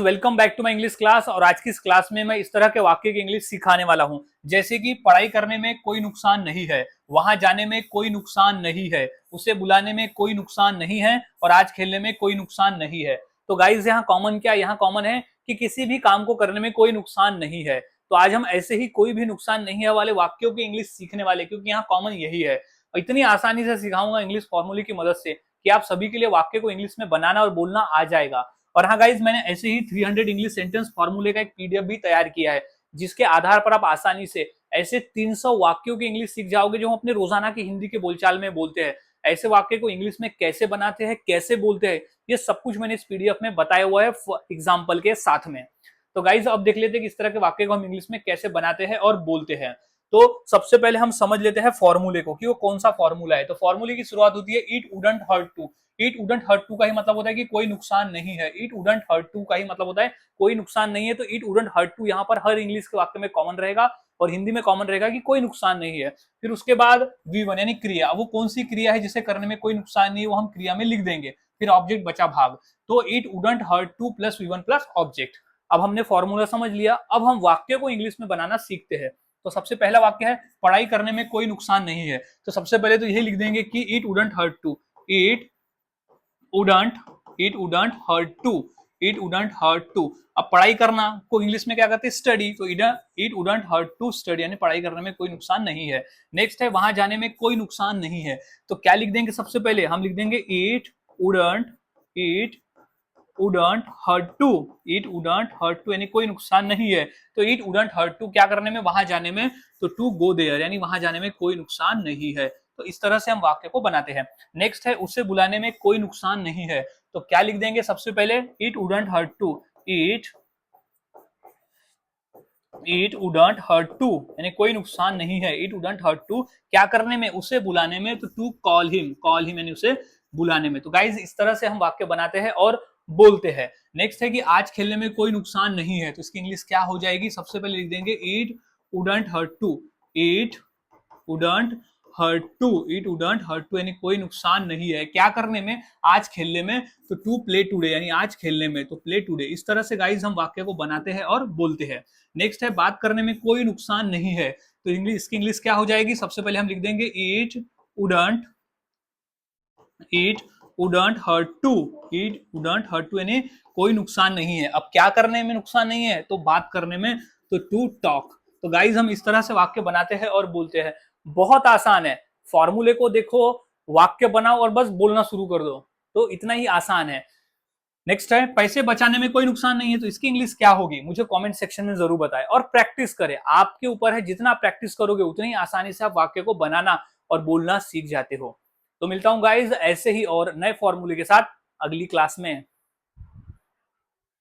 Welcome back to my English class. और आज की इस क्लास में मैं इस तरह के वाक्य की इंग्लिश सिखाने वाला हूं, जैसे कि पढ़ाई करने में कोई नुकसान नहीं है, वहां जाने में कोई नुकसान नहीं है, उसे बुलाने में कोई नुकसान नहीं है और आज खेलने में कोई नुकसान नहीं है। तो गाइज यहाँ कॉमन क्या, यहाँ कॉमन है कि किसी भी काम को करने में कोई नुकसान नहीं है। तो आज हम ऐसे ही कोई भी नुकसान नहीं है वाले वाक्यों की इंग्लिश सीखने वाले, क्योंकि यहाँ कॉमन यही है। इतनी आसानी से सिखाऊंगा इंग्लिश फॉर्मूले की मदद से कि आप सभी के लिए वाक्य को इंग्लिश में बनाना और बोलना आ जाएगा। और हाँ गाइज, मैंने ऐसे ही 300 इंग्लिश सेंटेंस फॉर्मूले का एक पीडीएफ भी तैयार किया है, जिसके आधार पर आप आसानी से ऐसे 300 वाक्यों की इंग्लिश सीख जाओगे जो हम अपने रोजाना की हिंदी के बोलचाल में बोलते हैं। ऐसे वाक्य को इंग्लिश में कैसे बनाते हैं, कैसे बोलते हैं, ये सब कुछ मैंने इस पीडीएफ में बताया हुआ है एग्जाम्पल के साथ में। तो गाइज अब देख लेते हैं कि इस तरह के वाक्य को हम इंग्लिश में कैसे बनाते हैं और बोलते हैं। तो सबसे पहले हम समझ लेते हैं फॉर्मूले को कि वो कौन सा फॉर्मूला है। तो फॉर्मूले की शुरुआत होती है it wouldn't hurt to. It wouldn't hurt to का ही मतलब होता है कि कोई नुकसान नहीं है। इट वुडंट हर्ट टू का ही मतलब होता है कोई नुकसान नहीं है। तो इट वुडंट हर्ट टू यहाँ पर हर इंग्लिश के वाक्य में कॉमन रहेगा और हिंदी में कॉमन रहेगा कि कोई नुकसान नहीं है। फिर उसके बाद V1 यानी क्रिया, वो कौन सी क्रिया है जिसे करने में कोई नुकसान नहीं है, वो हम क्रिया में लिख देंगे। फिर ऑब्जेक्ट बचा भाग, तो it wouldn't hurt to plus V1 plus object. अब हमने फॉर्मूला समझ लिया, अब हम वाक्य को इंग्लिश में बनाना सीखते हैं। तो सबसे पहला वाक्य है पढ़ाई करने में कोई नुकसान नहीं है। तो सबसे पहले तो यही लिख देंगे कि it wouldn't hurt to. It wouldn't hurt to. It wouldn't hurt to. अब पढ़ाई करना को इंग्लिश में क्या कहते हैं, स्टडी। तो it wouldn't hurt to study, यानी पढ़ाई करने में कोई नुकसान नहीं है। नेक्स्ट है वहां जाने में कोई नुकसान नहीं है। तो क्या लिख देंगे, सबसे पहले हम लिख देंगे it wouldn't hurt to. It wouldn't hurt to यानी कोई नुकसान नहीं है। तो इट वुडंट हर्ट टू क्या करने में, वहां जाने में। तो टू गो देयर यानी वहां जाने में कोई नुकसान नहीं है। तो इस तरह से हम वाक्य को बनाते हैं। नेक्स्ट है उसे बुलाने में कोई नुकसान नहीं है। तो क्या लिख देंगे, सबसे पहले it wouldn't hurt to. It wouldn't hurt to यानी कोई नुकसान नहीं है। इट वुडंट हर्ट टू क्या करने में, उसे बुलाने में। तो टू कॉल हिम यानी उसे बुलाने में। तो गाइज इस तरह से हम वाक्य बनाते हैं और बोलते हैं। नेक्स्ट है कि आज खेलने में कोई नुकसान नहीं है। तो इसकी इंग्लिश क्या हो जाएगी, सबसे पहले लिख देंगे it wouldn't hurt to. It wouldn't hurt to. It wouldn't hurt to यानी कोई नुकसान नहीं है क्या करने में, आज खेलने में। तो टू प्ले टुडे यानी आज खेलने में, तो प्ले टुडे। इस तरह से गाइज हम वाक्य को बनाते हैं और बोलते हैं। नेक्स्ट है बात करने में कोई नुकसान नहीं है। तो इंग्लिश, इसकी इंग्लिश क्या हो जाएगी, सबसे पहले हम लिख देंगे it wouldn't hurt to. It wouldn't hurt to यानी कोई नुकसान नहीं है। अब क्या करने में नुकसान नहीं है, तो बात करने में। तो टू टॉक। तो गाइज हम इस तरह से वाक्य बनाते हैं और बोलते हैं। बहुत आसान है, फॉर्मूले को देखो, वाक्य बनाओ और बस बोलना शुरू कर दो। तो इतना ही आसान है। नेक्स्ट है पैसे बचाने में कोई नुकसान नहीं है। तो इसकी इंग्लिश क्या होगी, मुझे कमेंट सेक्शन में जरूर बताएं और प्रैक्टिस करें। आपके ऊपर है, जितना प्रैक्टिस करोगे उतनी आसानी से आप वाक्य को बनाना और बोलना सीख जाते हो। तो मिलता हूं गाइज ऐसे ही और नए फॉर्मूले के साथ अगली क्लास में।